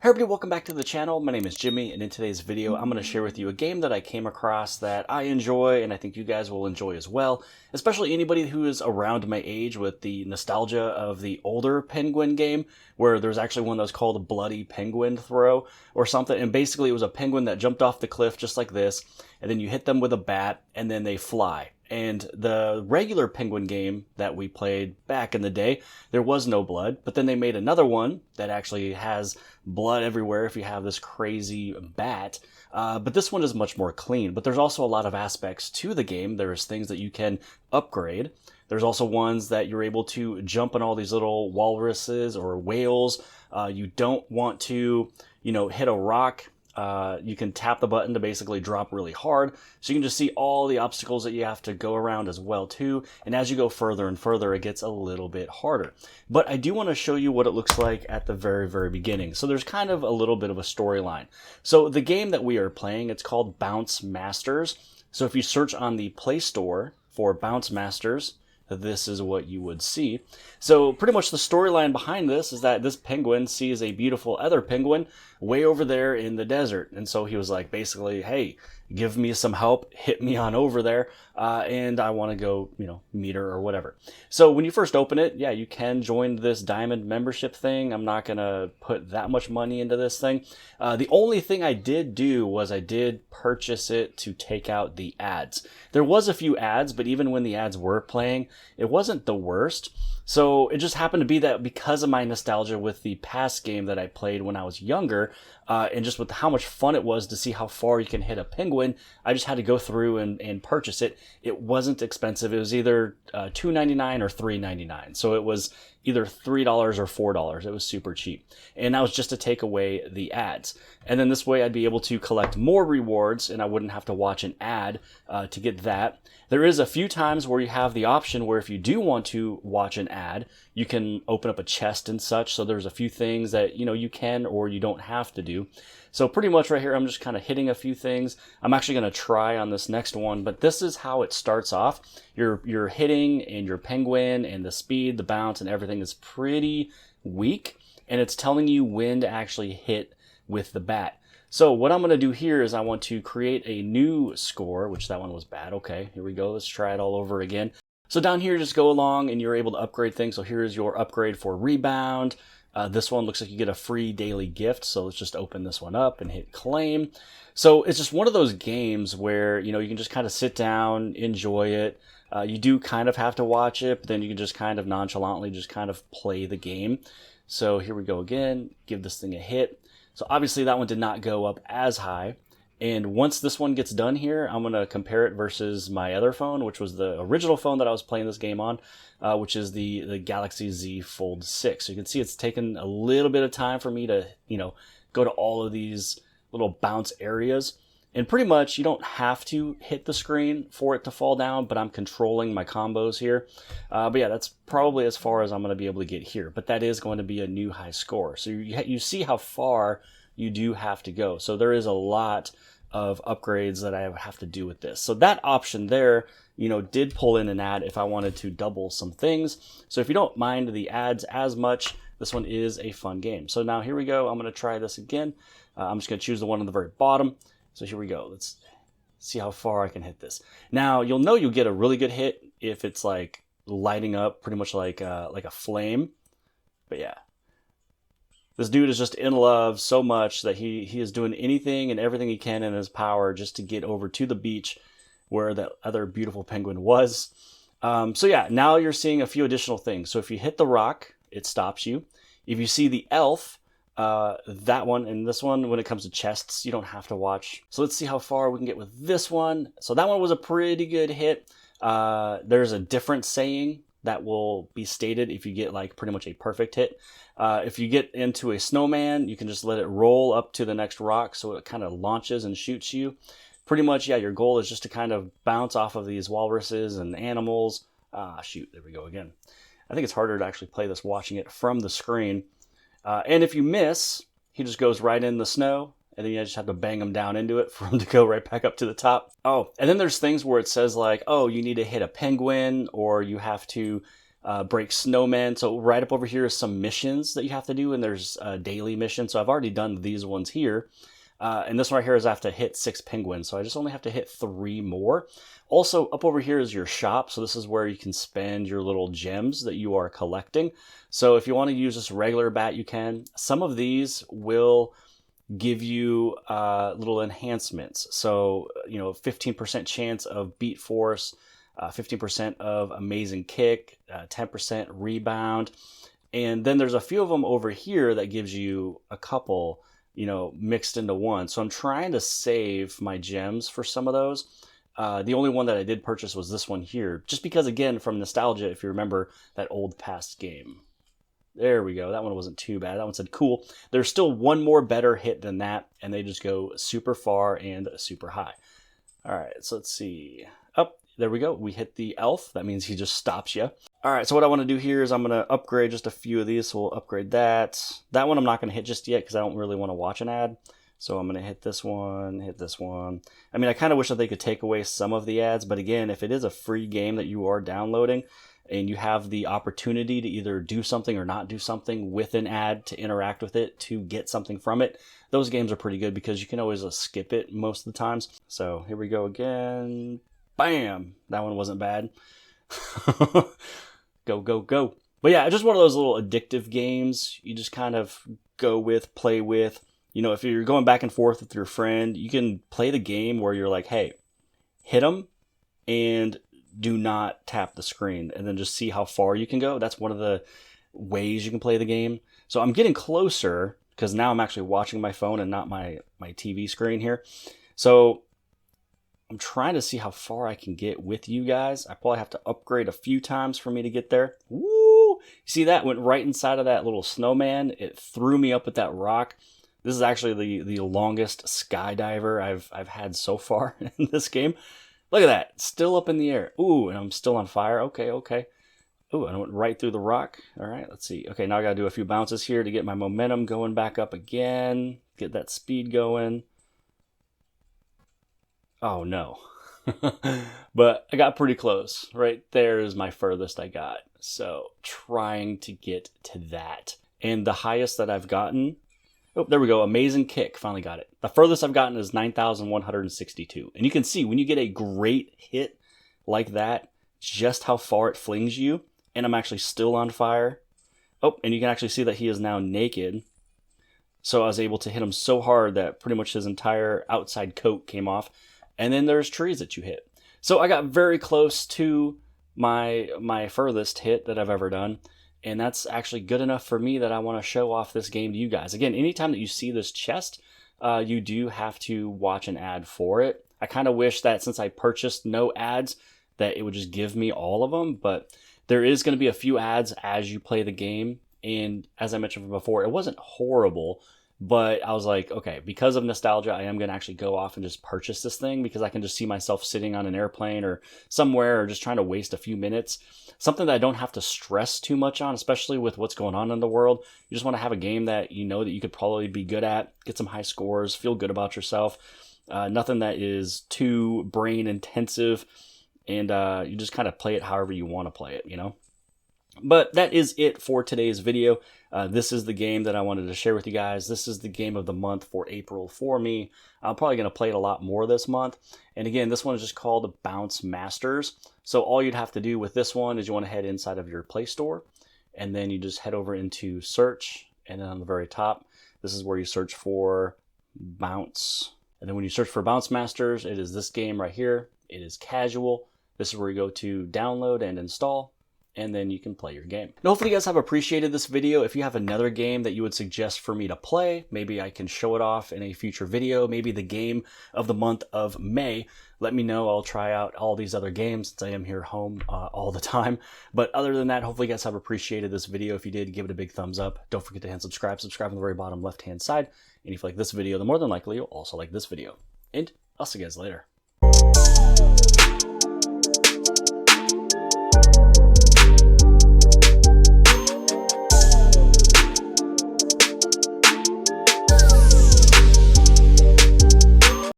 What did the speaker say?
everybody, welcome back to the channel. My name is Jimmy, and in today's video I'm going to share with you a game that I came across that I enjoy and I think you guys will enjoy as well, especially anybody who is around my age with the nostalgia of the older Penguin game, where there's actually one that was called Bloody Penguin Throw or something, and basically it was a penguin that jumped off the cliff just like this, and then you hit them with a bat and then they fly. And the regular Penguin game that we played back in the day, there was no blood, but then they made another one that actually has blood everywhere if you have this crazy bat. But this one is much more clean, but there's also a lot of aspects to the game. There's things that you can upgrade. There's also ones that you're able to jump on all these little walruses or whales. You don't want to, hit a rock. You can tap the button to basically drop really hard, so you can just see all the obstacles that you have to go around as well too, and as you go further and further it gets a little bit harder. But I do want to show you what it looks like at the very beginning. So there's kind of a little bit of a storyline. So the game that we are playing, it's called BounceMasters. So if you search on the Play Store for BounceMasters, this is what you would see. So pretty much the storyline behind this is that this penguin sees a beautiful other penguin way over there in the desert. And so he was like, basically, hey, give me some help, hit me on over there, and I want to go, meet her or whatever. So when you first open it, yeah, you can join this diamond membership thing. I'm not going to put that much money into this thing. The only thing I did do was I did purchase it to take out the ads. There was a few ads, but even when the ads were playing, it wasn't the worst. So it just happened to be that because of my nostalgia with the past game that I played when I was younger, and just with how much fun it was to see how far you can hit a penguin, I just had to go through and purchase it. It wasn't expensive. It was either $2.99 or $3.99. So it was either $3 or $4. It was super cheap. And that was just to take away the ads. And then this way I'd be able to collect more rewards and I wouldn't have to watch an ad to get that. There is a few times where you have the option where if you do want to watch an ad, you can open up a chest and such. So there's a few things that, you can or you don't have to do. So pretty much right here, I'm just kind of hitting a few things. I'm actually going to try on this next one, but this is how it starts off. You're hitting and your penguin and the speed, the bounce and everything is pretty weak. And it's telling you when to actually hit with the bat. So what I'm going to do here is I want to create a new score, which that one was bad. Okay, here we go. Let's try it all over again. So down here, just go along and you're able to upgrade things. So here's your upgrade for rebound. This one looks like you get a free daily gift. So let's just open this one up and hit claim. So it's just one of those games where, you can just kind of sit down, enjoy it. You do kind of have to watch it, but then you can just kind of nonchalantly just kind of play the game. So here we go again, give this thing a hit. So obviously that one did not go up as high. And once this one gets done here, I'm going to compare it versus my other phone, which was the original phone that I was playing this game on, which is the Galaxy Z Fold 6. So you can see it's taken a little bit of time for me to, go to all of these little bounce areas. And pretty much you don't have to hit the screen for it to fall down, but I'm controlling my combos here. But yeah, that's probably as far as I'm going to be able to get here. But that is going to be a new high score. So you see how far you do have to go. So there is a lot of upgrades that I have to do with this. So that option there, did pull in an ad if I wanted to double some things. So if you don't mind the ads as much, this one is a fun game. So now here we go. I'm going to try this again. I'm just going to choose the one on the very bottom. So here we go. Let's see how far I can hit this. Now you'll know you'll get a really good hit if it's like lighting up pretty much like a flame. But yeah. This dude is just in love so much that he is doing anything and everything he can in his power just to get over to the beach where that other beautiful penguin was. So yeah, now you're seeing a few additional things. So if you hit the rock, it stops you. If you see the elf, that one and this one, when it comes to chests, you don't have to watch. So let's see how far we can get with this one. So that one was a pretty good hit. There's a different saying that will be stated if you get like pretty much a perfect hit. If you get into a snowman, you can just let it roll up to the next rock so it kind of launches and shoots you. Pretty much, yeah, your goal is just to kind of bounce off of these walruses and animals. Shoot, there we go again. I think it's harder to actually play this watching it from the screen. And if you miss, he just goes right in the snow. And then you just have to bang him down into it for him to go right back up to the top. Oh, and then there's things where it says like, oh, you need to hit a penguin, or you have to break snowmen. So right up over here is some missions that you have to do, and there's a daily mission. So I've already done these ones here. And this one right here is I have to hit 6 penguins, so I just only have to hit 3 more. Also, up over here is your shop, so this is where you can spend your little gems that you are collecting. So if you want to use this regular bat, you can. Some of these will give you little enhancements. So, 15% chance of beat force, 15% of amazing kick, 10% rebound. And then there's a few of them over here that gives you a couple, mixed into one. So I'm trying to save my gems for some of those. The only one that I did purchase was this one here, just because, again, from nostalgia, if you remember that old past game. There we go. That one wasn't too bad. That one said cool. There's still one more better hit than that, and they just go super far and super high. All right, so let's see. Oh, there we go. We hit the elf. That means he just stops you. All right, so what I want to do here is I'm going to upgrade just a few of these. So we'll upgrade that. That one I'm not going to hit just yet because I don't really want to watch an ad. So I'm going to hit this one, hit this one. I mean, I kind of wish that they could take away some of the ads, but again, if it is a free game that you are downloading and you have the opportunity to either do something or not do something with an ad to interact with it, to get something from it, those games are pretty good because you can always skip it most of the times. So here we go again. Bam! That one wasn't bad. Go, go, go. But yeah, just one of those little addictive games you just kind of go with, play with. If you're going back and forth with your friend, you can play the game where you're like, hey, hit them and do not tap the screen, and then just see how far you can go. That's one of the ways you can play the game. So I'm getting closer because now I'm actually watching my phone and not my TV screen here. So I'm trying to see how far I can get with you guys. I probably have to upgrade a few times for me to get there. Woo! You see that? Went right inside of that little snowman. It threw me up with that rock. This is actually the longest skydiver I've had so far in this game. Look at that. Still up in the air. Ooh, and I'm still on fire. Okay. Ooh, and I went right through the rock. All right, let's see. Okay, now I got to do a few bounces here to get my momentum going back up again. Get that speed going. Oh, no. But I got pretty close. Right there is my furthest I got. So trying to get to that. And the highest that I've gotten... Oh, there we go. Amazing kick. Finally got it. The furthest I've gotten is 9,162. And you can see when you get a great hit like that, just how far it flings you. And I'm actually still on fire. Oh, and you can actually see that he is now naked. So I was able to hit him so hard that pretty much his entire outside coat came off. And then there's trees that you hit. So I got very close to my furthest hit that I've ever done. And that's actually good enough for me that I want to show off this game to you guys. Again, anytime that you see this chest, you do have to watch an ad for it. I kind of wish that since I purchased no ads, that it would just give me all of them. But there is going to be a few ads as you play the game. And as I mentioned before, it wasn't horrible. But I was like, okay, because of nostalgia, I am going to actually go off and just purchase this thing because I can just see myself sitting on an airplane or somewhere or just trying to waste a few minutes. Something that I don't have to stress too much on, especially with what's going on in the world. You just want to have a game that you know that you could probably be good at, get some high scores, feel good about yourself. Nothing that is too brain intensive, and you just kind of play it however you want to play it, But that is it for today's video. This is the game that I wanted to share with you guys. This is the game of the month for April for me. I'm probably going to play it a lot more this month. And again, this one is just called BounceMasters. So all you'd have to do with this one is you want to head inside of your Play Store. And then you just head over into search. And then on the very top, this is where you search for Bounce. And then when you search for BounceMasters, it is this game right here. It is casual. This is where you go to download and install. And then you can play your game. And hopefully you guys have appreciated this video. If you have another game that you would suggest for me to play, maybe I can show it off in a future video, maybe the game of the month of May, let me know. I'll try out all these other games since I am here home all the time. But other than that, hopefully you guys have appreciated this video. If you did, give it a big thumbs up. Don't forget to hit subscribe. Subscribe on the very bottom left-hand side. And if you like this video, then more than likely you'll also like this video. And I'll see you guys later.